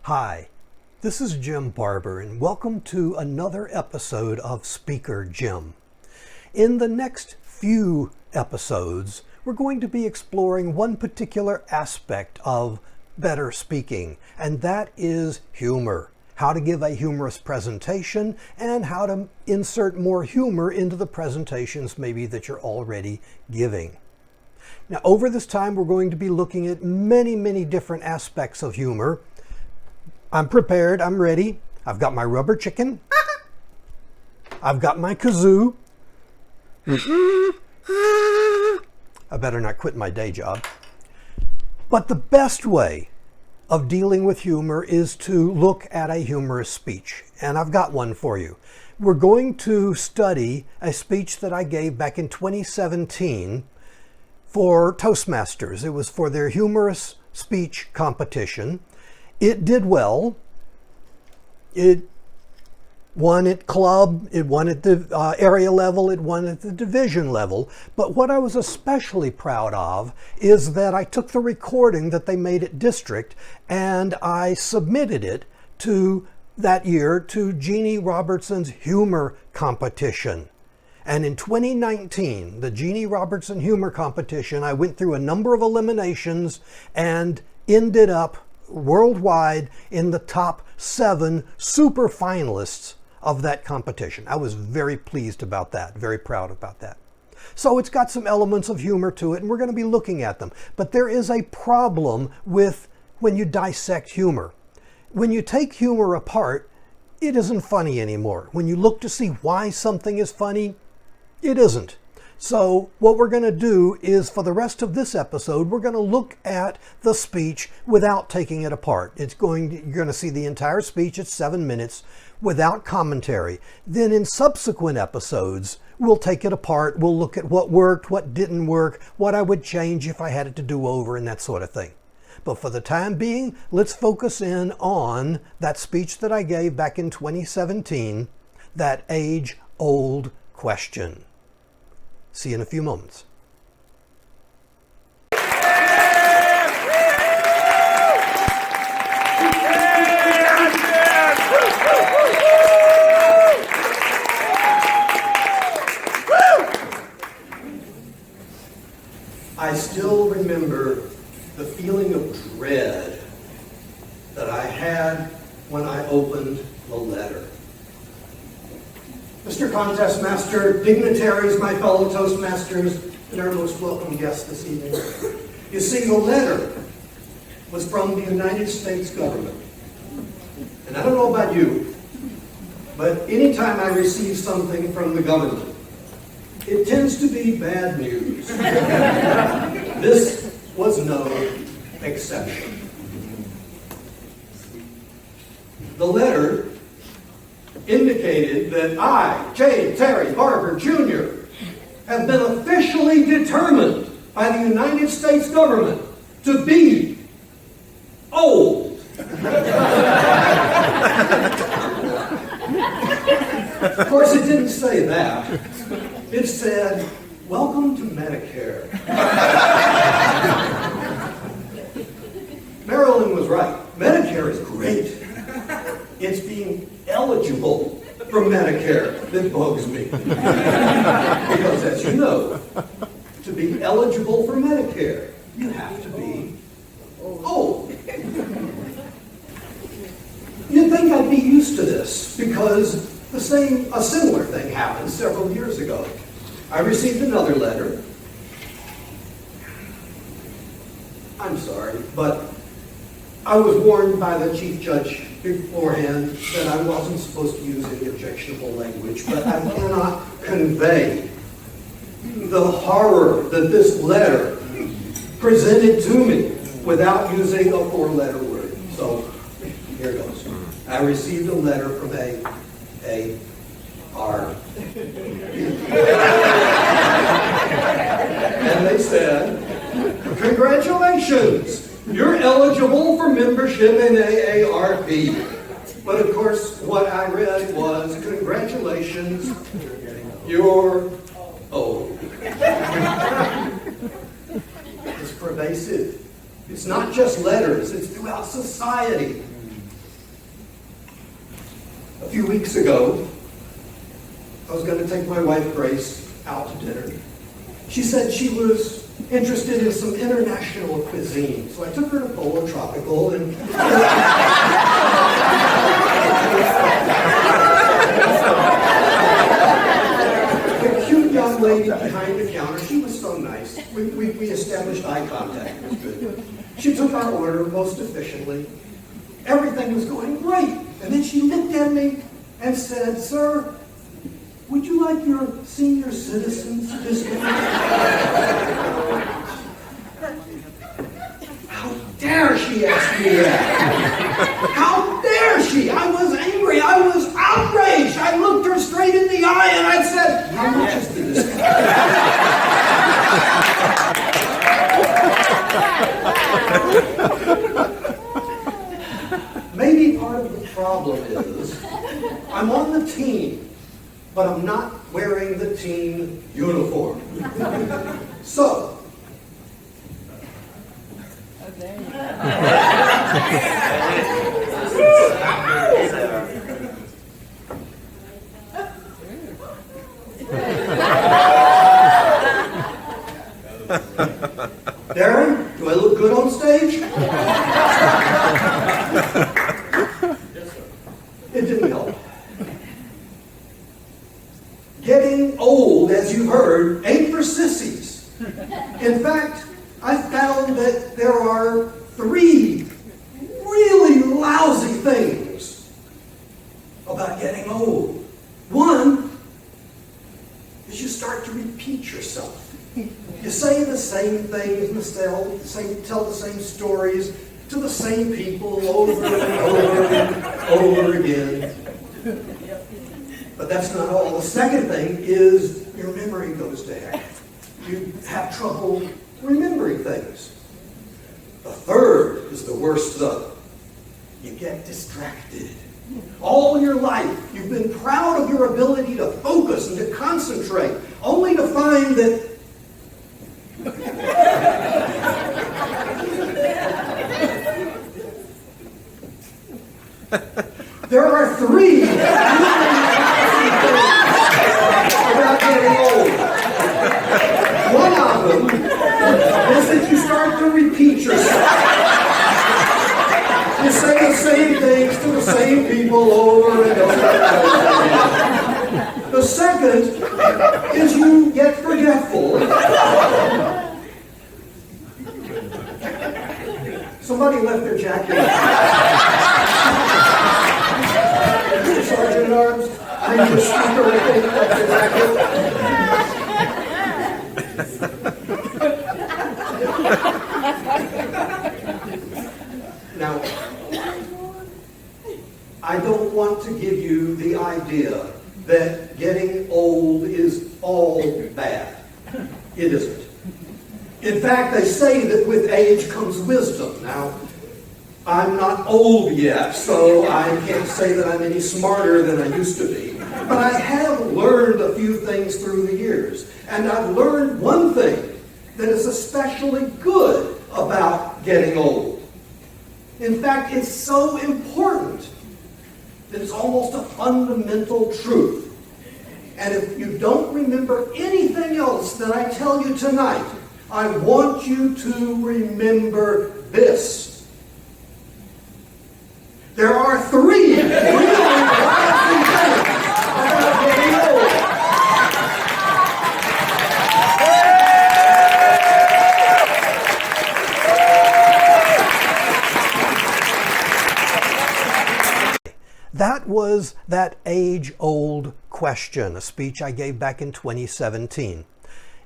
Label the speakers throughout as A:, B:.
A: Hi, this is Jim Barber, and welcome to another episode of Speaker Jim. In the next few episodes, we're going to be exploring one particular aspect of better speaking, and that is humor. How to give a humorous presentation and how to insert more humor into the presentations maybe that you're already giving. Now, over this time, we're going to be looking at many different aspects of humor. I'm prepared, I'm ready. I've got my rubber chicken. I've got my kazoo. I better not quit my day job. But the best way of dealing with humor is to look at a humorous speech. And I've got one for you. We're going to study a speech that I gave back in 2017 for Toastmasters. It was for their humorous speech competition. It did well. It won at club, it won at the area level, it won at the division level. But what I was especially proud of is that I took the recording that they made at district and I submitted it to that year to Jeanne Robertson's humor competition. And in 2019, the Jeanne Robertson humor competition, I went through a number of eliminations and ended up worldwide in the top 7 super finalists of that competition. I was very pleased about that, very proud about that. So it's got some elements of humor to it, and we're going to be looking at them. But there is a problem with when you dissect humor. When you take humor apart, it isn't funny anymore. When you look to see why something is funny, it isn't. So what we're going to do is, for the rest of this episode, we're going to look at the speech without taking it apart. You're going to see the entire speech at 7 minutes without commentary. Then in subsequent episodes, we'll take it apart. We'll look at what worked, what didn't work, what I would change if I had it to do over, and that sort of thing. But for the time being, let's focus in on that speech that I gave back in 2017, that age-old question. See you in a few moments. I still remember the feeling of dread that I had when I opened the letter. Mr. Contest Master, dignitaries, my fellow Toastmasters, and our most welcome guests this evening. You see, the letter was from the United States government. And I don't know about you, but anytime I receive something from the government, it tends to be bad news. This was no exception. The letter indicated that I, J. Terry Barber, Jr., have been officially determined by the United States government to be old. Of course, it didn't say that. It said, "Welcome to Medicare." Marilyn was right. Medicare is great. It's being eligible for Medicare that bugs me. Because as you know, to be eligible for Medicare, you have to be old. You'd think I'd be used to this because a similar thing happened several years ago. I received another letter. I'm sorry, but I was warned by the chief judge beforehand that I wasn't supposed to use any objectionable language, but I cannot convey the horror that this letter presented to me without using a 4-letter word. So here goes. I received a letter from A.R. And they said, "Congratulations! You're eligible for membership in AARP." But of course, what I read was, "Congratulations, you're old." It's pervasive. It's not just letters, it's throughout society. few weeks ago, I was going to take my wife, Grace, out to dinner. She said she was interested in some international cuisine. So I took her to Polo Tropical and... the cute young lady behind the counter, she was so nice. We established eye contact. It was good. She took our order most efficiently. Everything was going great. And then she looked at me and said, "Sir, would you like your senior citizens discount?" How dare she ask me that? How dare she? I was angry. I was outraged. I looked her straight in the eye and I said, "How much is the discount?" Maybe part of the problem is I'm on the team, but I'm not wearing the team uniform. So, Darren, do I look good on stage? It didn't help. Getting old, as you've heard, ain't for sissies. In fact, I found that there are 3 really lousy things about getting old. One is you start to repeat yourself. You say the same things, tell the same stories to the same people over and over and over again. But that's not all. The second thing is your memory goes to heck. You have trouble remembering things. The third is the worst though. You get distracted. All your life, you've been proud of your ability to focus and to concentrate, only to find that there are 3 about getting old. One of them is that you start to repeat yourself. You say the same things to the same people over and over and over. The second is you get forgetful. Somebody left their jacket. Mr. Sergeant at Arms, I need a speaker with their jacket. Now, I don't want to give you the idea that getting old is all bad. It isn't. In fact, they say that with age comes wisdom. Now, I'm not old yet, so I can't say that I'm any smarter than I used to be. But I have learned a few things through the years. And I've learned one thing that is especially good about getting old. In fact, it's so important that it's almost a fundamental truth. And if you don't remember anything else that I tell you tonight, I want you to remember this. There are 3 really lousy things about getting old. That was that age-old question, a speech I gave back in 2017.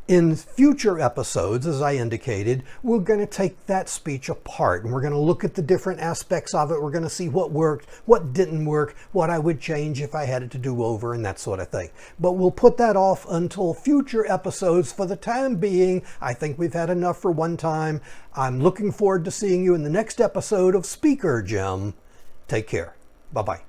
A: In future episodes, as I indicated, we're going to take that speech apart and we're going to look at the different aspects of it. We're going to see what worked, what didn't work, what I would change if I had it to do over, and that sort of thing. But we'll put that off until future episodes. For the time being, I think we've had enough for one time. I'm looking forward to seeing you in the next episode of Speaker Jim. Take care. Bye-bye.